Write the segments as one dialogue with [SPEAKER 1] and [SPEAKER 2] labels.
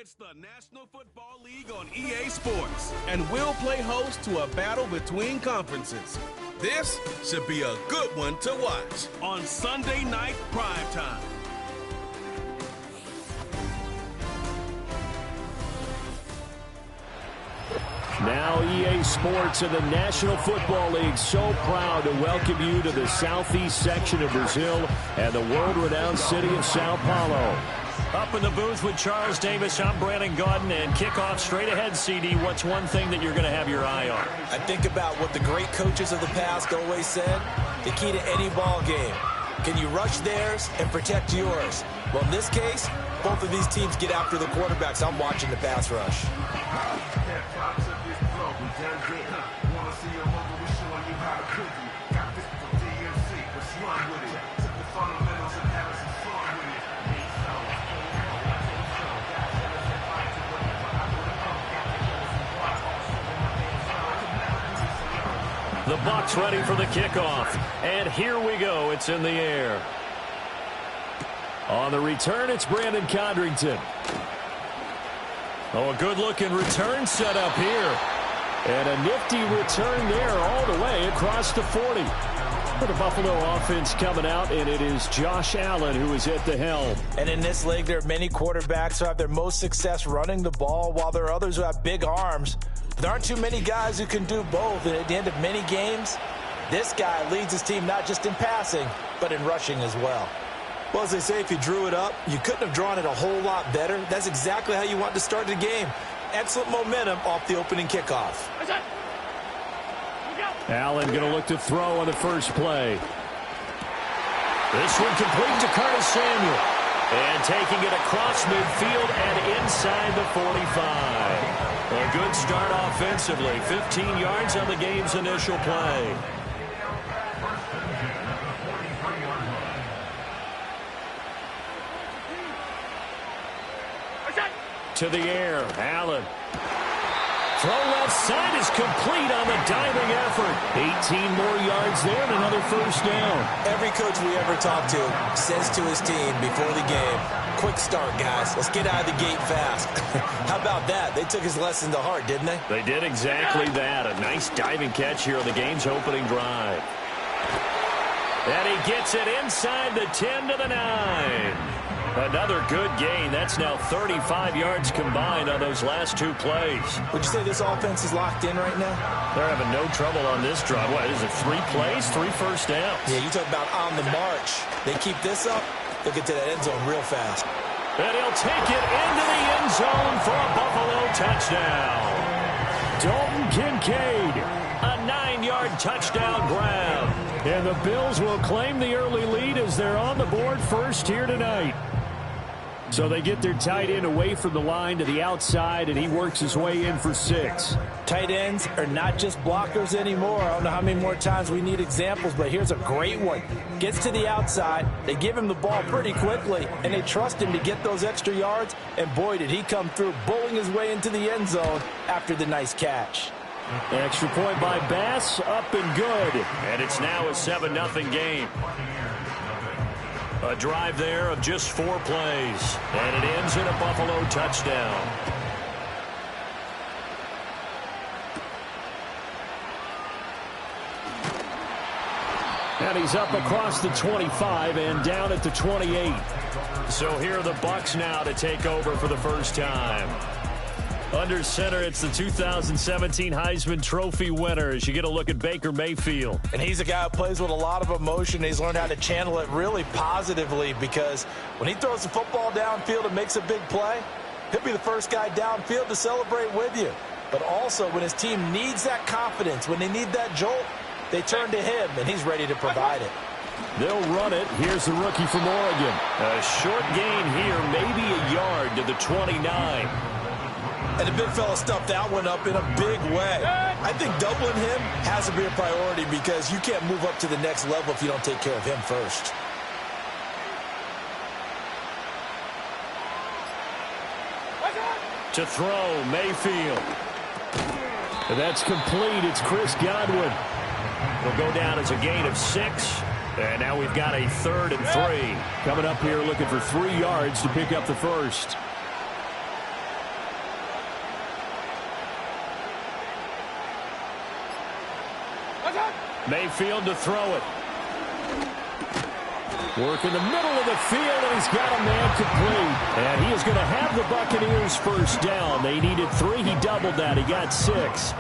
[SPEAKER 1] It's the National Football League on EA Sports, and we'll play host to a battle between conferences. This should be a good one to watch on Sunday Night Primetime.
[SPEAKER 2] Now EA Sports and the National Football League so proud to welcome you to the southeast section of Brazil and the world-renowned city of Sao Paulo.
[SPEAKER 3] Up in the booth with Charles Davis, I'm Brandon Gaudin, and kickoff straight ahead, CD. What's one thing that you're going to have your eye on?
[SPEAKER 4] I think about what the great coaches of the past always said. The key to any ball game. Can you rush theirs and protect yours? Well, in this case, both of these teams get after the quarterbacks. I'm watching the pass rush.
[SPEAKER 3] The Bucs ready for the kickoff. And here we go. It's in the air.
[SPEAKER 2] On the return, it's Brandon Condrington.
[SPEAKER 3] Oh, a good-looking return set up here.
[SPEAKER 2] And a nifty return there all the way across the 40. For the Buffalo offense coming out, and it is Josh Allen who is at the helm.
[SPEAKER 4] And in this league, there are many quarterbacks who have their most success running the ball, while there are others who have big arms. There aren't too many guys who can do both, and at the end of many games, this guy leads his team not just in passing, but in rushing as well. Well, as they say, if you drew it up, you couldn't have drawn it a whole lot better. That's exactly how you want to start the game. Excellent momentum off the opening kickoff.
[SPEAKER 2] Allen going to look to throw on the first play.
[SPEAKER 3] This one complete to Curtis Samuel. And taking it across midfield and inside the 45. A good start offensively. 15 yards on the game's initial play.
[SPEAKER 2] To the air, Allen.
[SPEAKER 3] Throw left side is complete on the diving effort.
[SPEAKER 2] 18 more yards there and another first down.
[SPEAKER 4] Every coach we ever talk to says to his team before the game, quick start, guys. Let's get out of the gate fast. How about that? They took his lesson to heart, didn't they?
[SPEAKER 3] They did exactly that. A nice diving catch here on the game's opening drive. And he gets it inside the 10 to the 9. Another good gain. That's now 35 yards combined on those last two plays.
[SPEAKER 4] Would you say this offense is locked in right now?
[SPEAKER 3] They're having no trouble on this drive. What, is it 3 plays, 3 first downs?
[SPEAKER 4] Yeah, you talk about on the march. They keep this up, they'll get to that end zone real fast.
[SPEAKER 3] And he'll take it into the end zone for a Buffalo touchdown.
[SPEAKER 2] Dalton Kincaid.
[SPEAKER 3] A 9-yard touchdown grab.
[SPEAKER 2] And the Bills will claim the early lead as they're on the board first here tonight. So they get their tight end away from the line to the outside, and he works his way in for 6.
[SPEAKER 4] Tight ends are not just blockers anymore. I don't know how many more times we need examples, but here's a great one. Gets to the outside, they give him the ball pretty quickly, and they trust him to get those extra yards, and boy, did he come through, bowling his way into the end zone after the nice catch.
[SPEAKER 2] Extra point by Bass, up and good.
[SPEAKER 3] And it's now a 7-0 game. A drive there of just 4 plays. And it ends in a Buffalo touchdown.
[SPEAKER 2] And he's up across the 25 and down at the 28.
[SPEAKER 3] So here are the Bucs now to take over for the first time. Under center, it's the 2017 Heisman Trophy winner as you get a look at Baker Mayfield.
[SPEAKER 4] And he's a guy who plays with a lot of emotion. He's learned how to channel it really positively because when he throws the football downfield and makes a big play, he'll be the first guy downfield to celebrate with you. But also when his team needs that confidence, when they need that jolt, they turn to him, and he's ready to provide it.
[SPEAKER 2] They'll run it. Here's the rookie from Oregon.
[SPEAKER 3] A short gain here, maybe a yard to the 29.
[SPEAKER 4] And the big fella stuffed that one up in a big way. I think doubling him has to be a priority because you can't move up to the next level if you don't take care of him first.
[SPEAKER 3] To throw, Mayfield.
[SPEAKER 2] And that's complete. It's Chris Godwin.
[SPEAKER 3] It'll go down as a gain of 6. And now we've got a 3rd and 3.
[SPEAKER 2] Coming up here looking for 3 yards to pick up the first. Mayfield to throw it. Work in the middle of the field, and he's got a man complete. And he is going to have the Buccaneers first down. They needed 3. He doubled that. He got 6.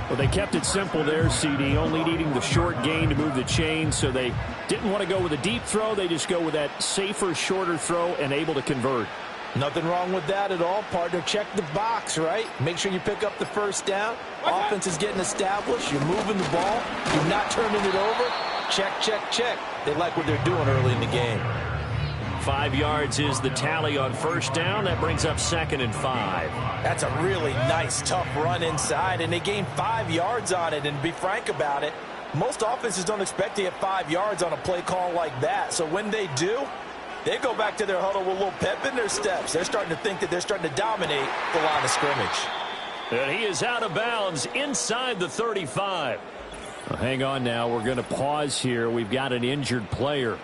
[SPEAKER 2] Well, they kept it simple there, CD, only needing the short gain to move the chain, so they didn't want to go with a deep throw. They just go with that safer, shorter throw and able to convert.
[SPEAKER 4] Nothing wrong with that at all, partner. Check the box, right? Make sure you pick up the first down. Offense is getting established. You're moving the ball. You're not turning it over. Check, check, check. They like what they're doing early in the game.
[SPEAKER 3] 5 yards is the tally on first down. That brings up 2nd and 5.
[SPEAKER 4] That's a really nice, tough run inside, and they gained 5 yards on it. And to be frank about it, most offenses don't expect to get 5 yards on a play call like that. So when they do, they go back to their huddle with a little pep in their steps. They're starting to think that they're starting to dominate the line of scrimmage.
[SPEAKER 3] And he is out of bounds inside the 35.
[SPEAKER 2] Well, hang on now. We're going to pause here. We've got an injured player.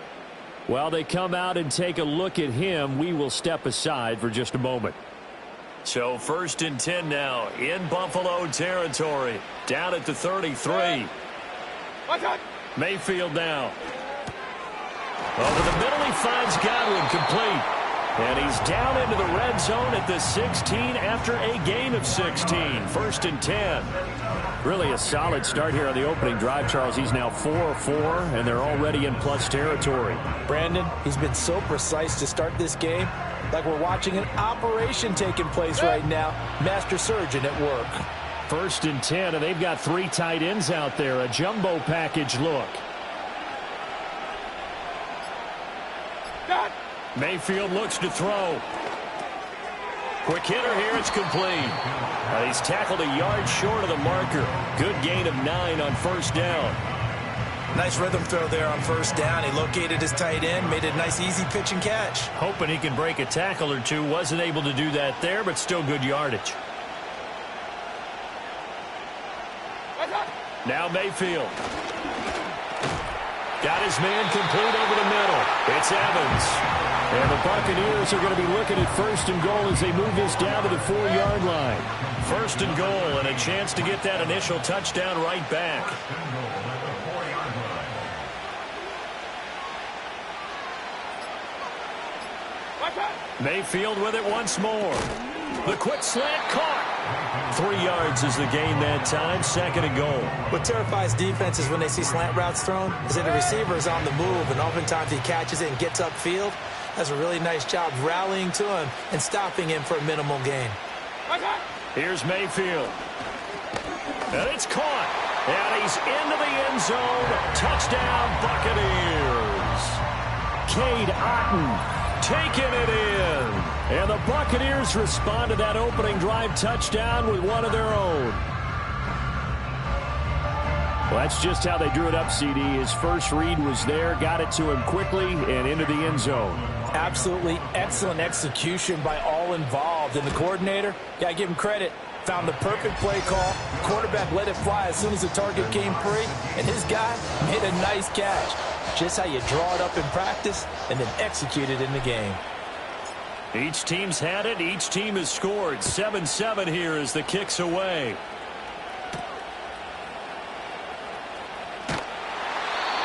[SPEAKER 2] While they come out and take a look at him, we will step aside for just a moment.
[SPEAKER 3] So 1st and 10 now in Buffalo territory. Down at the 33. Mayfield now. Over the middle, he finds Godwin complete. And he's down into the red zone at the 16 after a gain of 16. 1st and 10.
[SPEAKER 2] Really a solid start here on the opening drive, Charles. He's now 4-4, and they're already in plus territory.
[SPEAKER 4] Brandon, he's been so precise to start this game, like we're watching an operation taking place right now. Master surgeon at work.
[SPEAKER 2] 1st and 10, and they've got 3 tight ends out there. A jumbo package look. Mayfield looks to throw. Quick hitter here, it's complete. He's tackled a yard short of the marker. Good gain of 9 on first down.
[SPEAKER 4] Nice rhythm throw there on first down. He located his tight end, made a nice easy pitch and catch.
[SPEAKER 3] Hoping he can break a tackle or two. Wasn't able to do that there, but still good yardage. Now Mayfield. Got his man complete over the middle. It's Evans. And the Buccaneers are going to be looking at 1st and goal as they move this down to the 4-yard line. 1st and goal and a chance to get that initial touchdown right back. Mayfield with it once more. The quick slant caught. 3 yards is the gain that time. 2nd and goal.
[SPEAKER 4] What terrifies defenses when they see slant routes thrown is that the receiver is on the move, and oftentimes he catches it and gets upfield. Does a really nice job rallying to him and stopping him for a minimal gain.
[SPEAKER 3] Here's Mayfield. And it's caught. And he's into the end zone. Touchdown, Buccaneers. Cade Otton taking it in. And the Buccaneers respond to that opening drive touchdown with one of their own.
[SPEAKER 2] Well, that's just how they drew it up, CD. His first read was there, got it to him quickly, and into the end zone.
[SPEAKER 4] Absolutely excellent execution by all involved. And the coordinator, got to give him credit, found the perfect play call. Quarterback let it fly as soon as the target came free, and his guy made a nice catch. Just how you draw it up in practice and then execute it in the game.
[SPEAKER 3] Each team's had it. Each team has scored. 7-7 here as the kick's away.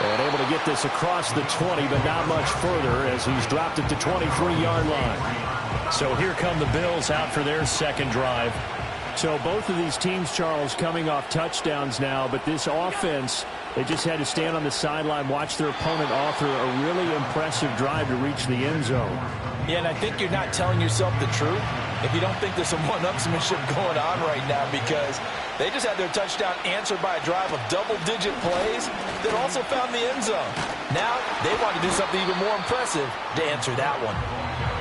[SPEAKER 2] And able to get this across the 20, but not much further as he's dropped at the 23-yard line.
[SPEAKER 3] So here come the Bills out for their second drive.
[SPEAKER 2] So both of these teams, Charles, coming off touchdowns now, but this offense, they just had to stand on the sideline, watch their opponent author a really impressive drive to reach the end zone.
[SPEAKER 4] Yeah, and I think you're not telling yourself the truth if you don't think there's some one-upsmanship going on right now, because they just had their touchdown answered by a drive of double-digit plays that also found the end zone. Now they want to do something even more impressive to answer that one.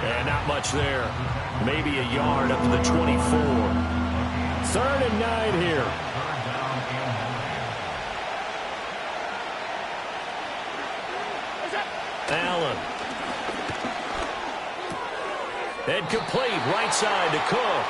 [SPEAKER 3] And not much there. Maybe a yard up to the 24.
[SPEAKER 2] 3rd and 9 here.
[SPEAKER 3] Allen. And complete right side to Cook.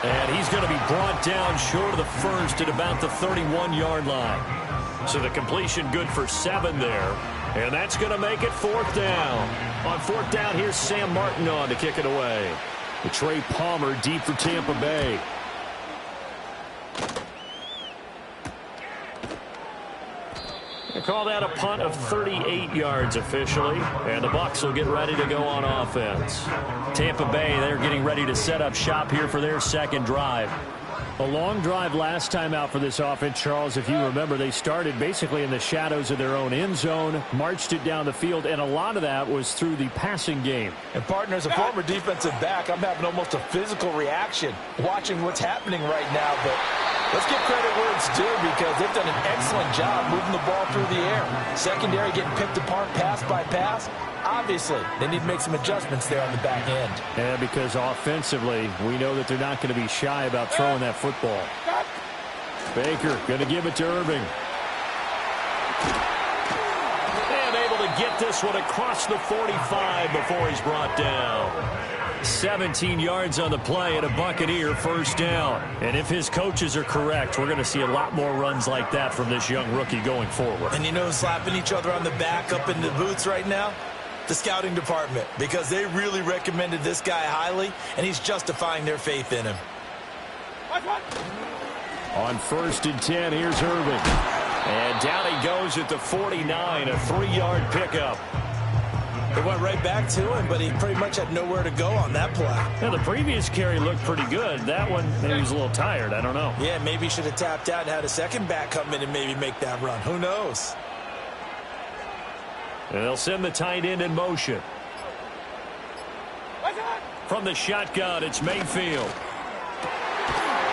[SPEAKER 3] And he's going to be brought down short of the first at about the 31-yard line. So the completion good for 7 there. And that's going to make it 4th down. On 4th down, here's Sam Martin on to kick it away.
[SPEAKER 2] The Trey Palmer deep for Tampa Bay.
[SPEAKER 3] They call that a punt of 38 yards officially, and the Bucs will get ready to go on offense. Tampa Bay, they're getting ready to set up shop here for their second drive.
[SPEAKER 2] A long drive last time out for this offense, Charles. If you remember, they started basically in the shadows of their own end zone, marched it down the field, and a lot of that was through the passing game.
[SPEAKER 4] And, partner, as a former defensive back, I'm having almost a physical reaction watching what's happening right now. But let's give credit where it's due because they've done an excellent job moving the ball through the air. Secondary getting picked apart pass by pass. Obviously, they need to make some adjustments there on the back end.
[SPEAKER 2] Yeah, because offensively, we know that they're not going to be shy about throwing that football. Baker going to give it to Irving.
[SPEAKER 3] And able to get this one across the 45 before he's brought down. 17 yards on the play and a Buccaneer first down. And if his coaches are correct, we're going to see a lot more runs like that from this young rookie going forward.
[SPEAKER 4] And you know who's slapping each other on the back up in the boots right now? The scouting department, because they really recommended this guy highly, and he's justifying their faith in him.
[SPEAKER 2] On 1st and 10, here's Irving.
[SPEAKER 3] And down he goes at the 49, a 3-yard pickup.
[SPEAKER 4] It went right back to him, but he pretty much had nowhere to go on that play.
[SPEAKER 2] Yeah, the previous carry looked pretty good. That one, maybe he was a little tired. I don't know.
[SPEAKER 4] Yeah, maybe he should have tapped out and had a second back come in and maybe make that run. Who knows?
[SPEAKER 3] And they'll send the tight end in motion. From the shotgun, it's Mayfield.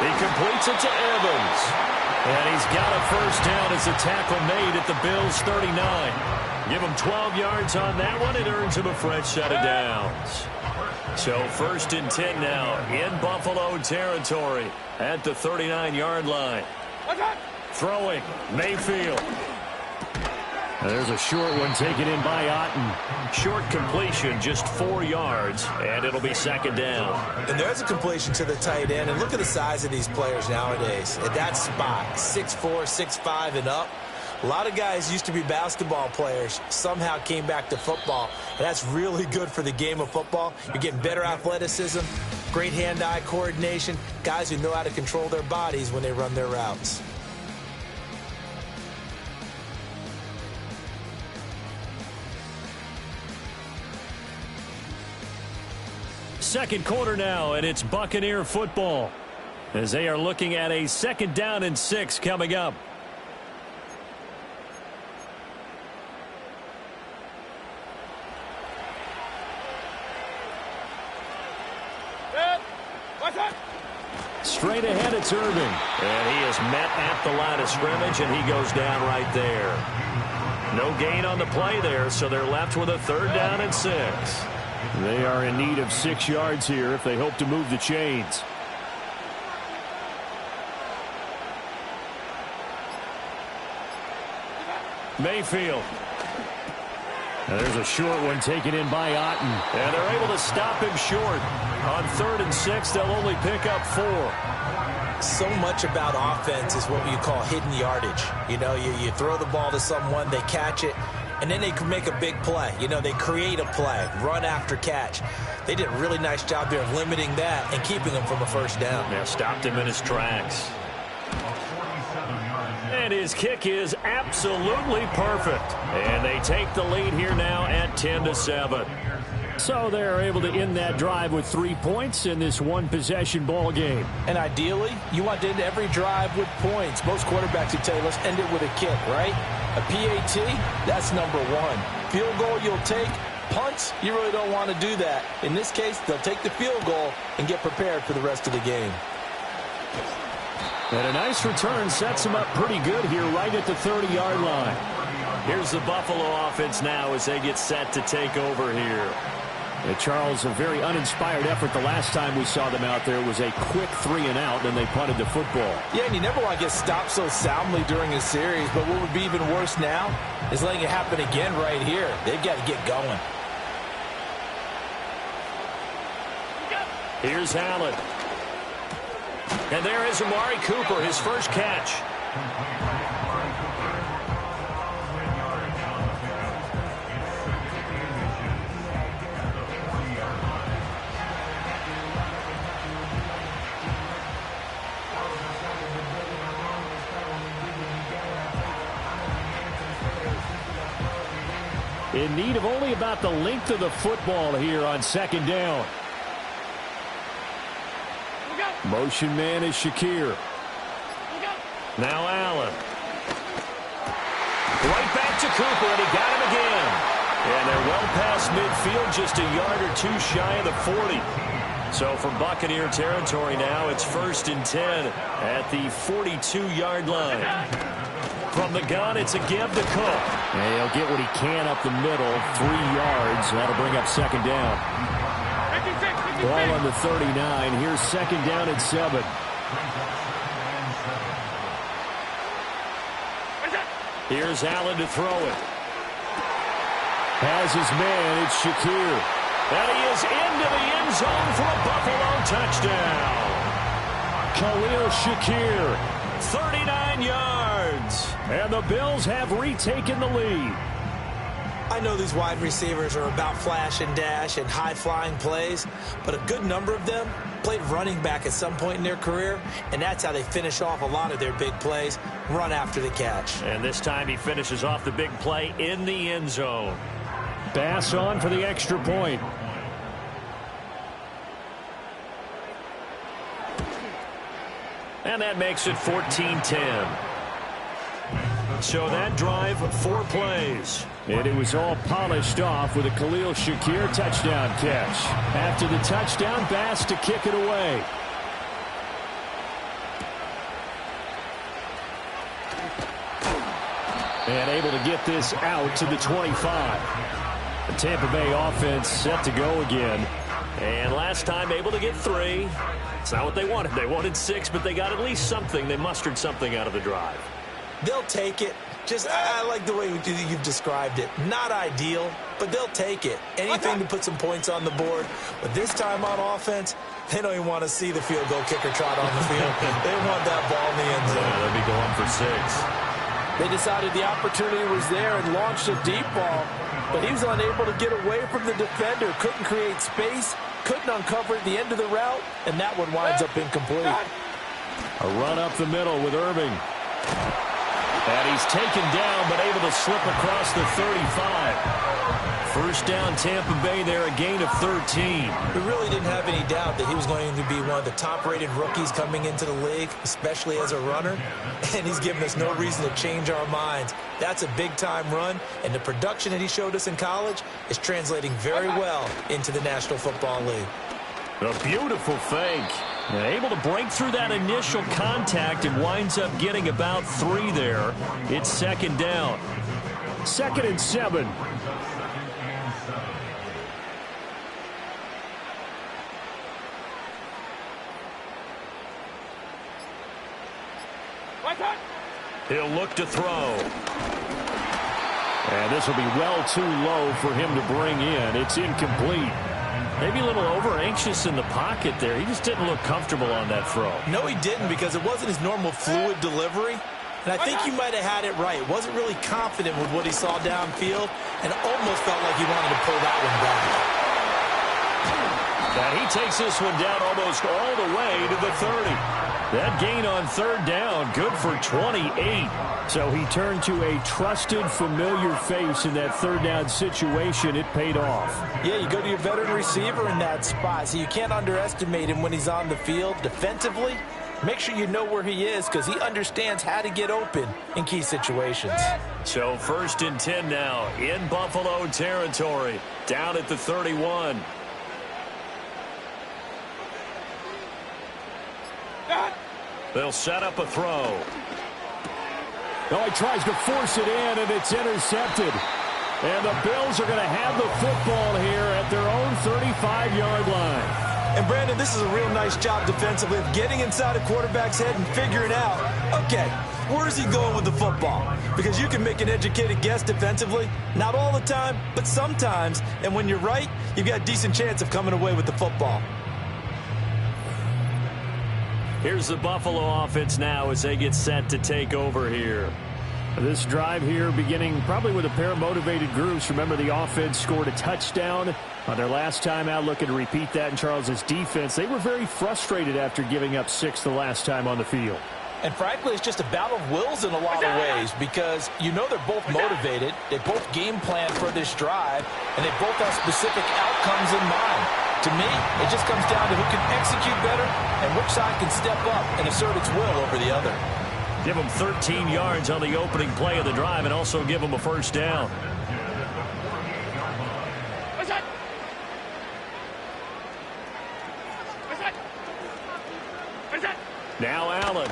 [SPEAKER 3] He completes it to Evans. And he's got a first down as a tackle made at the Bills' 39. Give him 12 yards on that one. It earns him a fresh set of downs. So 1st and 10 now in Buffalo territory at the 39-yard line. Throwing, Mayfield.
[SPEAKER 2] There's a short one taken in by Otten.
[SPEAKER 3] Short completion, just 4 yards, and it'll be second down.
[SPEAKER 4] And there's a completion to the tight end. And look at the size of these players nowadays. At that spot, 6'4", 6'5", and up. A lot of guys used to be basketball players, somehow came back to football. And that's really good for the game of football. You're getting better athleticism, great hand-eye coordination, guys who know how to control their bodies when they run their routes.
[SPEAKER 2] Second quarter now, and it's Buccaneer football as they are looking at a 2nd down and 6 coming up. Straight ahead, it's Irving.
[SPEAKER 3] And he is met at the line of scrimmage, and he goes down right there. No gain on the play there, so they're left with a 3rd down and 6.
[SPEAKER 2] They are in need of 6 yards here if they hope to move the chains. Mayfield. And there's a short one taken in by Otten.
[SPEAKER 3] And they're able to stop him short. On 3rd and 6, they'll only pick up 4.
[SPEAKER 4] So much about offense is what you call hidden yardage. You know, you throw the ball to someone, they catch it, and then they can make a big play. You know, they create a play, run after catch. They did a really nice job there of limiting that and keeping him from a first down.
[SPEAKER 3] Yeah, stopped him in his tracks. And his kick is absolutely perfect. And they take the lead here now at 10-7.
[SPEAKER 2] So they're able to end that drive with 3 points in this one-possession ball game.
[SPEAKER 4] And ideally, you want to end every drive with points. Most quarterbacks would tell you, let's end it with a kick, right? A PAT, that's number 1. Field goal you'll take. Punts, you really don't want to do that. In this case, they'll take the field goal and get prepared for the rest of the game.
[SPEAKER 2] And a nice return sets them up pretty good here right at the 30-yard line.
[SPEAKER 3] Here's the Buffalo offense now as they get set to take over here.
[SPEAKER 2] Charles, a very uninspired effort the last time we saw them out there was a quick 3-and-out, and they punted the football.
[SPEAKER 4] Yeah, and you never want to get stopped so soundly during a series, but what would be even worse now is letting it happen again right here. They've got to get going.
[SPEAKER 3] Here's Allen. And there is Amari Cooper, his first catch.
[SPEAKER 2] in need of only about the length of the football here on second down. Motion man is Shakir. Now Allen. Right back to Cooper, and he got him again. And they're well past midfield, just a yard or two shy of the 40. So for Buccaneer territory now, it's 1st and 10 at the 42-yard line. From the gun, it's a give to Cook.
[SPEAKER 3] And he'll get what he can up the middle, 3 yards. That'll bring up second down.
[SPEAKER 2] Ball on the 39. Here's second down at 7. Here's Allen to throw it. Has his man. It's Shakir. And he is into the end zone for a Buffalo touchdown. Khalil Shakir, 39 yards. And the Bills have retaken the lead.
[SPEAKER 4] I know these wide receivers are about flash and dash and high-flying plays, but a good number of them played running back at some point in their career, and that's how they finish off a lot of their big plays, run after the catch.
[SPEAKER 3] And this time he finishes off the big play in the end zone.
[SPEAKER 2] Bass on for the extra point.
[SPEAKER 3] And that makes it 14-10. So that drive, 4 plays.
[SPEAKER 2] And it was all polished off with a Khalil Shakir touchdown catch. After the touchdown, Bass to kick it away. And able to get this out to the 25. The Tampa Bay offense set to go again.
[SPEAKER 3] And last time able to get 3. It's not what they wanted. They wanted 6, but they got at least something. They mustered something out of the drive.
[SPEAKER 4] They'll take it. I like the way you've described it. Not ideal, but they'll take it. Anything to put some points on the board. But this time on offense, they don't even want to see the field goal kicker trot on the field. They want that ball in the end zone.
[SPEAKER 3] Yeah, they'll be going for 6.
[SPEAKER 5] They decided the opportunity was there and launched a deep ball, but he was unable to get away from the defender, couldn't create space, couldn't uncover at the end of the route, and that one winds up incomplete.
[SPEAKER 2] A run up the middle with Irving. And he's taken down, but able to slip across the 35. First down, Tampa Bay there, a gain of 13.
[SPEAKER 4] We really didn't have any doubt that he was going to be one of the top-rated rookies coming into the league, especially as a runner. And he's given us no reason to change our minds. That's a big-time run, and the production that he showed us in college is translating very well into the National Football League.
[SPEAKER 3] A beautiful fake. And able to break through that initial contact and winds up getting about 3 there. It's second down.
[SPEAKER 2] 2nd and 7.
[SPEAKER 3] He'll look to throw.
[SPEAKER 2] And this will be well too low for him to bring in. It's incomplete.
[SPEAKER 3] Maybe a little over-anxious in the pocket there. He just didn't look comfortable on that throw.
[SPEAKER 4] No, he didn't, because it wasn't his normal fluid delivery. And I think you might have had it right. Wasn't really confident with what he saw downfield and almost felt like he wanted to pull that one back.
[SPEAKER 3] And he takes this one down almost all the way to the 30. That gain on 3rd down, good for 28.
[SPEAKER 2] So he turned to a trusted, familiar face in that 3rd down situation. It paid off.
[SPEAKER 5] Yeah, you go to your veteran receiver in that spot, so you can't underestimate him when he's on the field. Defensively, make sure you know where he is, because he understands how to get open in key situations.
[SPEAKER 3] So 1st and 10 now in Buffalo territory, down at the 31. They'll set up a throw.
[SPEAKER 2] No, he tries to force it in, and it's intercepted. And the Bills are going to have the football here at their own 35-yard line.
[SPEAKER 4] And, Brandon, this is a real nice job defensively of getting inside a quarterback's head and figuring out, okay, where's he going with the football? Because you can make an educated guess defensively, not all the time, but sometimes. And when you're right, you've got a decent chance of coming away with the football.
[SPEAKER 3] Here's the Buffalo offense now as they get set to take over here.
[SPEAKER 2] This drive here beginning probably with a pair of motivated groups. Remember, the offense scored a touchdown on their last time out, looking to repeat that in Charles's defense. They were very frustrated after giving up 6 the last time on the field.
[SPEAKER 4] And frankly, it's just a battle of wills in a lot of ways because you know they're both motivated. They both game plan for this drive, and they both have specific outcomes in mind. To me, it just comes down to who can execute better and which side can step up and assert its will over the other.
[SPEAKER 3] Give them 13 yards on the opening play of the drive and also give them a first down. Now Allen.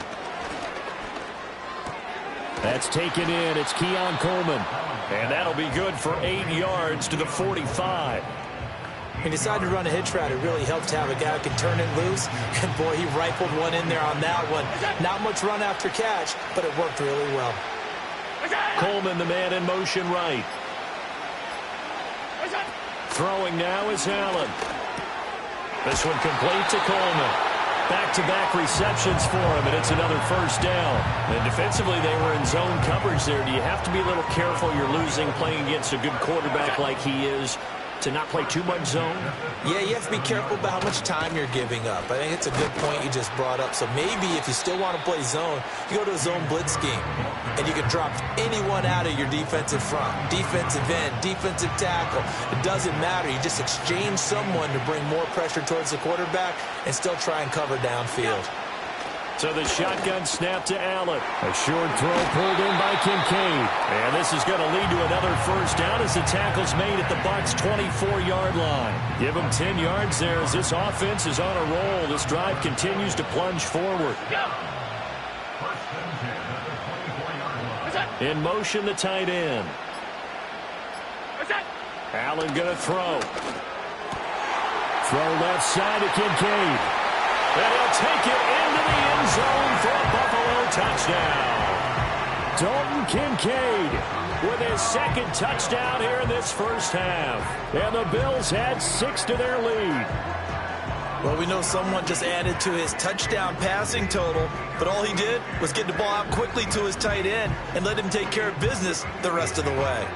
[SPEAKER 3] That's taken in. It's Keon Coleman. And that'll be good for 8 yards to the 45.
[SPEAKER 4] He decided to run a hitch route. It really helped to have a guy who can turn it loose. And, boy, he rifled one in there on that one. Not much run after catch, but it worked really well.
[SPEAKER 3] Coleman, the man in motion right. Throwing now is Allen. This one complete to Coleman. Back-to-back receptions for him, and it's another first down. And defensively, they were in zone coverage there. Do you have to be a little careful? You're losing playing against a good quarterback like he is to not play too much zone?
[SPEAKER 4] Yeah, you have to be careful about how much time you're giving up. I think it's a good point you just brought up. So maybe if you still want to play zone, you go to a zone blitz scheme, and you can drop anyone out of your defensive front, defensive end, defensive tackle. It doesn't matter. You just exchange someone to bring more pressure towards the quarterback and still try and cover downfield.
[SPEAKER 3] So the shotgun snap to Allen. A short throw pulled in by Kincaid. And this is going to lead to another first down as the tackle's made at the Bucs' 24-yard line. Give them 10 yards there as this offense is on a roll. This drive continues to plunge forward. In motion, the tight end. Allen going to throw. Throw left side to Kincaid. And he'll take it into the end zone for a Buffalo touchdown. Dalton Kincaid with his second touchdown here in this first half. And the Bills add 6 to their lead.
[SPEAKER 4] Well, we know someone just added to his touchdown passing total, but all he did was get the ball out quickly to his tight end and let him take care of business the rest of the way.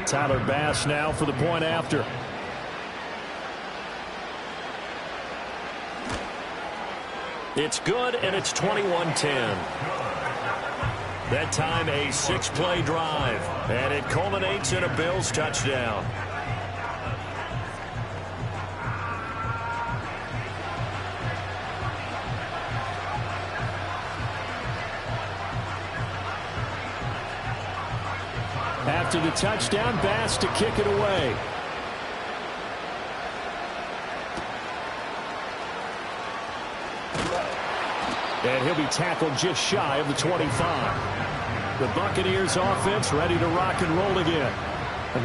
[SPEAKER 2] Tyler Bass now for the point after.
[SPEAKER 3] It's good, and it's 21-10. That time a 6-play drive, and it culminates in a Bills touchdown.
[SPEAKER 2] After the touchdown, Bass to kick it away. And he'll be tackled just shy of the 25. The Buccaneers offense ready to rock and roll again.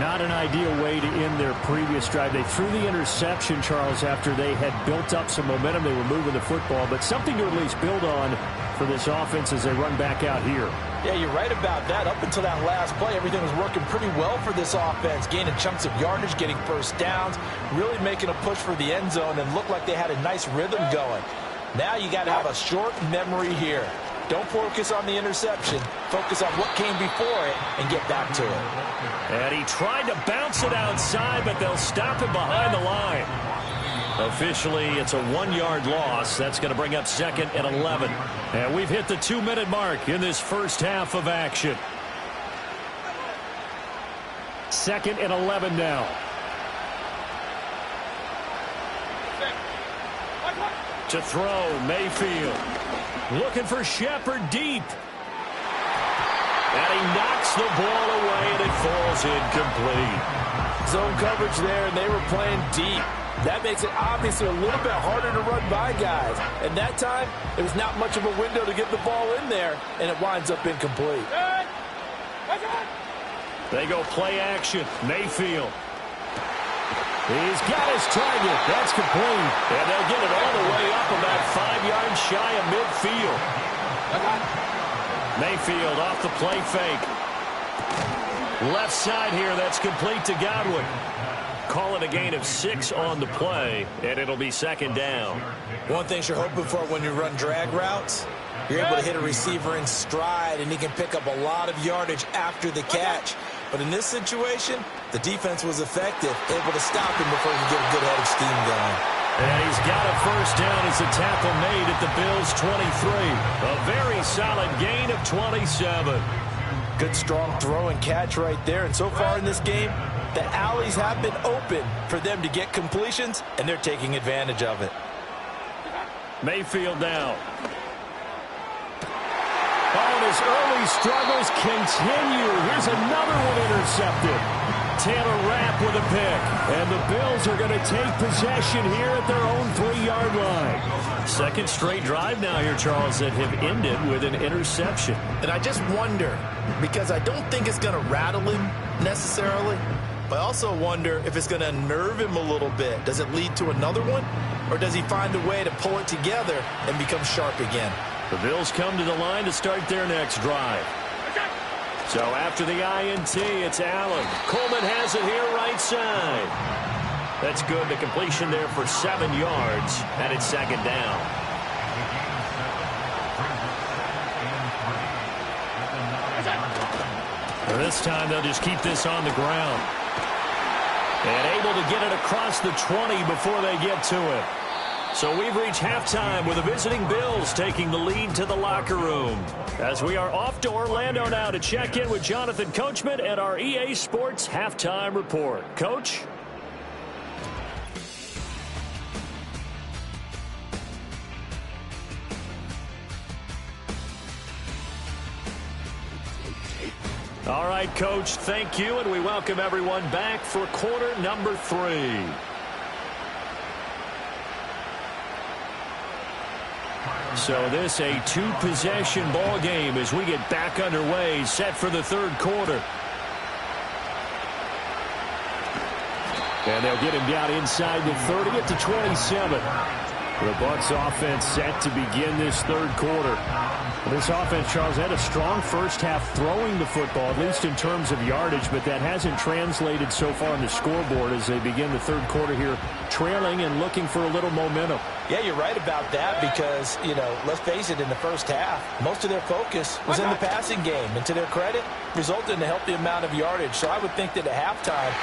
[SPEAKER 2] Not an ideal way to end their previous drive. They threw the interception, Charles, after they had built up some momentum. They were moving the football, but something to at least build on for this offense as they run back out here.
[SPEAKER 4] Yeah, you're right about that. Up until that last play, everything was working pretty well for this offense, gaining chunks of yardage, getting first downs, really making a push for the end zone, and looked like they had a nice rhythm going. Now you got to have a short memory here. Don't focus on the interception. Focus on what came before it and get back to it.
[SPEAKER 3] And he tried to bounce it outside, but they'll stop him behind the line. Officially, it's a 1-yard loss. That's going to bring up 2nd and 11. And we've hit the 2-minute mark in this first half of action.
[SPEAKER 2] 2nd and 11 now.
[SPEAKER 3] To throw, Mayfield. Looking for Shepard deep. And he knocks the ball away, and it falls incomplete.
[SPEAKER 5] Zone coverage there, and they were playing deep. That makes it obviously a little bit harder to run by guys. And that time, there was not much of a window to get the ball in there, and it winds up incomplete.
[SPEAKER 3] They go play action. Mayfield.
[SPEAKER 2] He's got his target. That's complete.
[SPEAKER 3] And they'll get it all the way up about 5 yards shy of midfield. Mayfield off the play fake. Left side here, that's complete to Godwin. Call it a gain of 6 on the play, and it'll be 2nd down.
[SPEAKER 4] One thing you're hoping for when you run drag routes, you're able to hit a receiver in stride, and he can pick up a lot of yardage after the catch. But in this situation, the defense was effective, able to stop him before he could get a good head of steam going.
[SPEAKER 3] And he's got a first down as a tackle made at the Bills' 23. A very solid gain of 27.
[SPEAKER 4] Good, strong throw and catch right there. And so far in this game, the alleys have been open for them to get completions, and they're taking advantage of it.
[SPEAKER 3] Mayfield now. Oh, and his early struggles continue. Here's another one intercepted. Taylor Rapp with a pick. And the Bills are going to take possession here at their own 3-yard line. Second straight drive now here, Charles, that have ended with an interception.
[SPEAKER 6] And I just wonder, because I don't think it's going to rattle him necessarily, but I also wonder if it's going to unnerve him a little bit. Does it lead to another one? Or does he find a way to pull it together and become sharp again?
[SPEAKER 3] The Bills come to the line to start their next drive. So after the INT, it's Allen. Coleman has it here right side. That's good. The completion there for 7 yards, and it's second down. This time they'll just keep this on the ground. And able to get it across the 20 before they get to it. So we've reached halftime with the visiting Bills taking the lead to the locker room. As we are off to Orlando now to check in with Jonathan Coachman and our EA Sports Halftime Report. Coach? All right, Coach, thank you, and we welcome everyone back for quarter number 3. So this a 2-possession ball game as we get back underway, set for the third quarter. And they'll get him down inside the 30 at the 27. The Bucs offense set to begin this third quarter. This offense, Charles, had a strong first half throwing the football, at least in terms of yardage, but that hasn't translated so far on the scoreboard as they begin the third quarter here, trailing and looking for a little momentum.
[SPEAKER 4] Yeah, you're right about that because, you know, let's face it, in the first half, most of their focus was in the passing game. And to their credit, resulted in a healthy amount of yardage. So I would think that at halftime,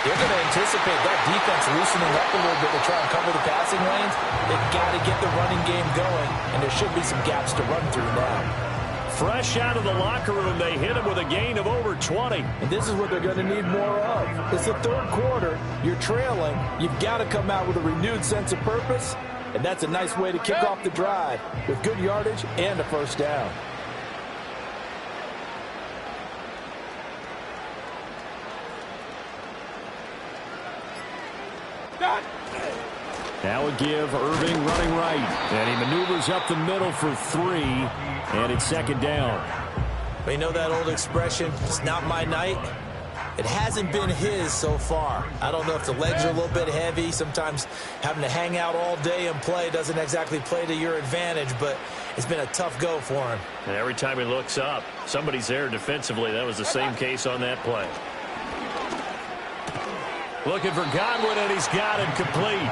[SPEAKER 4] they're going to anticipate that defense loosening up a little bit to try and cover the passing lanes. They've got to get the running game going, and there should be some gaps to run through now.
[SPEAKER 3] Fresh out of the locker room, they hit him with a gain of over 20.
[SPEAKER 4] And this is what they're going to need more of. It's the third quarter. You're trailing. You've got to come out with a renewed sense of purpose, and that's a nice way to kick off the drive with good yardage and a first down.
[SPEAKER 2] Now a give, Irving running right. And he maneuvers up the middle for 3, and it's second down.
[SPEAKER 4] But you know that old expression, it's not my night? It hasn't been his so far. I don't know if the legs are a little bit heavy. Sometimes having to hang out all day and play doesn't exactly play to your advantage, but it's been a tough go for him.
[SPEAKER 3] And every time he looks up, somebody's there defensively. That was the same case on that play. Looking for Godwin, and he's got it complete.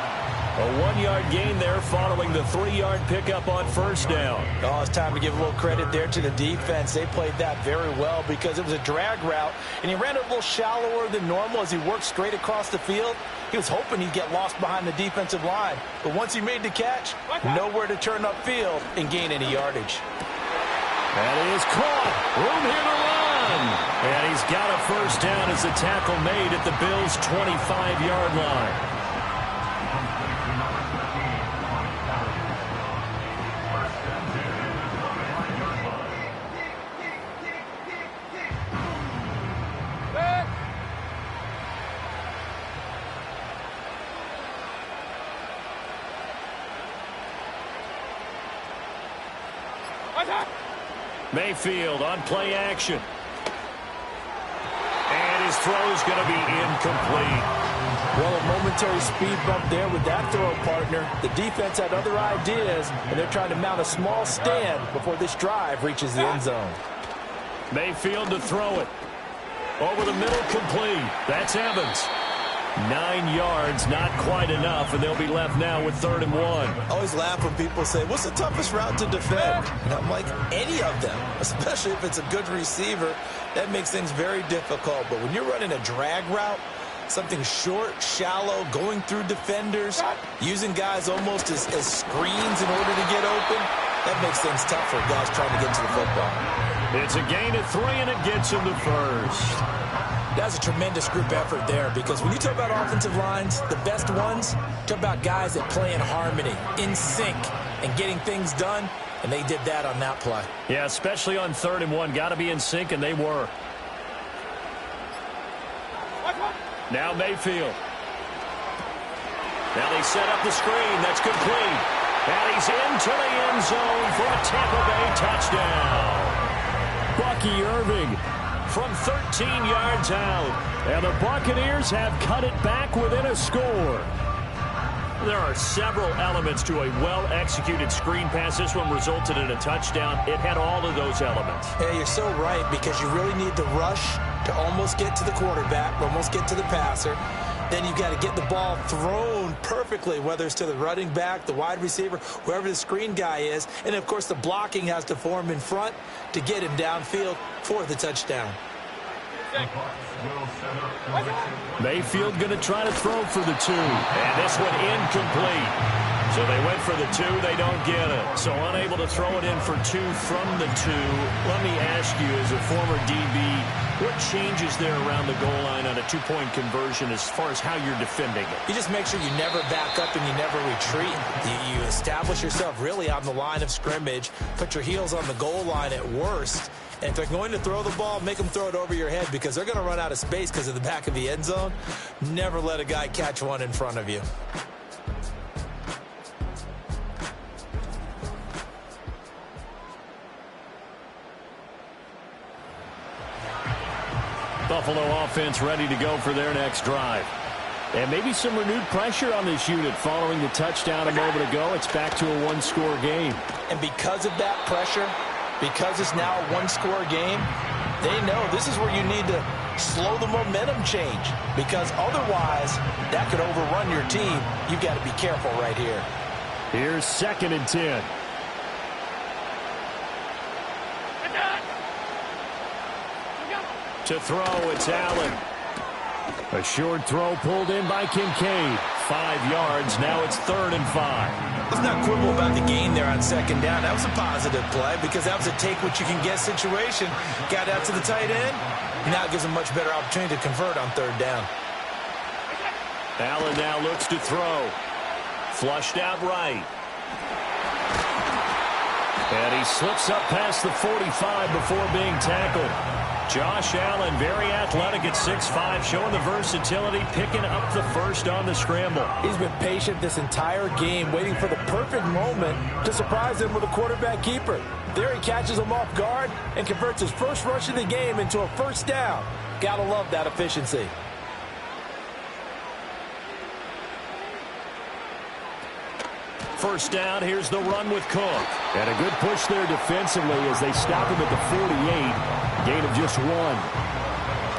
[SPEAKER 3] A 1-yard gain there following the 3-yard pickup on first down.
[SPEAKER 4] Oh, it's time to give a little credit there to the defense. They played that very well because it was a drag route, and he ran it a little shallower than normal as he worked straight across the field. He was hoping he'd get lost behind the defensive line, but once he made the catch, nowhere to turn upfield and gain any yardage.
[SPEAKER 3] That is caught. Room here to run. And he's got a first down as the tackle made at the Bills' 25-yard line. Mayfield on play action. And his throw's going to be incomplete.
[SPEAKER 4] Well, a momentary speed bump there with that throw partner. The defense had other ideas, and they're trying to mount a small stand before this drive reaches the end zone.
[SPEAKER 3] Mayfield to throw it. Over the middle, complete. That's Evans. 9 yards, not quite enough, and they'll be left now with 3rd and 1.
[SPEAKER 4] I always laugh when people say, what's the toughest route to defend? And I'm like, any of them, especially if it's a good receiver. That makes things very difficult. But when you're running a drag route, Something short, shallow, going through defenders, using guys almost as screens in order to get open. That makes things tough for guys trying to get to the football.
[SPEAKER 3] It's a gain of 3, and it gets him the first.
[SPEAKER 4] That's a tremendous group effort there, because when you talk about offensive lines, the best ones, talk about guys that play in harmony, in sync, and getting things done, and they did that on that play.
[SPEAKER 3] Yeah, especially on 3rd and 1. Got to be in sync, and they were. Now Mayfield. Now they set up the screen. That's complete. And he's into the end zone for a Tampa Bay touchdown.
[SPEAKER 2] Bucky Irving
[SPEAKER 3] From 13 yards out.
[SPEAKER 2] and the Buccaneers have cut it back within a score.
[SPEAKER 3] There are several elements to a well-executed screen pass. This one resulted in a touchdown. It had all of those elements.
[SPEAKER 4] Yeah, you're so right, because you really need the rush to almost get to the quarterback, almost get to the passer. Then you've got to get the ball thrown perfectly, whether it's to the running back, the wide receiver, whoever the screen guy is. And, of course, the blocking has to form in front to get him downfield for the touchdown.
[SPEAKER 2] Mayfield going to try to throw for the 2.
[SPEAKER 3] And this one incomplete. So they went for the 2. They don't get it. So unable to throw it in for 2 from the 2. Let me ask you, as a former DB, what changes there around the goal line on a 2-point conversion as far as how you're defending it?
[SPEAKER 4] You just make sure you never back up and you never retreat. You establish yourself really on the line of scrimmage, put your heels on the goal line at worst. And if they're going to throw the ball, make them throw it over your head, because they're going to run out of space because of the back of the end zone. Never let a guy catch one in front of you.
[SPEAKER 2] Buffalo offense ready to go for their next drive. And maybe some renewed pressure on this unit following the touchdown a moment ago. It's back to a 1-score game.
[SPEAKER 4] And because of that pressure, because it's now a 1-score game, they know this is where you need to slow the momentum change, because otherwise that could overrun your team. You've got to be careful right here.
[SPEAKER 2] Here's 2nd and 10.
[SPEAKER 3] To throw, it's Allen.
[SPEAKER 2] A short throw pulled in by Kincaid. 5 yards. Now it's 3rd and 5.
[SPEAKER 4] Let's not quibble about the gain there on 2nd down. That was a positive play, because that was a take-what-you-can-get situation. Got out to the tight end. Now it gives them a much better opportunity to convert on 3rd down.
[SPEAKER 3] Allen now looks to throw. Flushed out right.
[SPEAKER 2] And he slips up past the 45 before being tackled.
[SPEAKER 3] Josh Allen, very athletic at 6'5", showing the versatility, picking up the first on the scramble.
[SPEAKER 5] He's been patient this entire game, waiting for the perfect moment to surprise him with a quarterback keeper. There he catches him off guard and converts his first rush of the game into a 1st down. Gotta love that efficiency.
[SPEAKER 3] First down, here's the run with Cook.
[SPEAKER 2] And a good push there defensively as they stop him at the 48. Gain of just 1.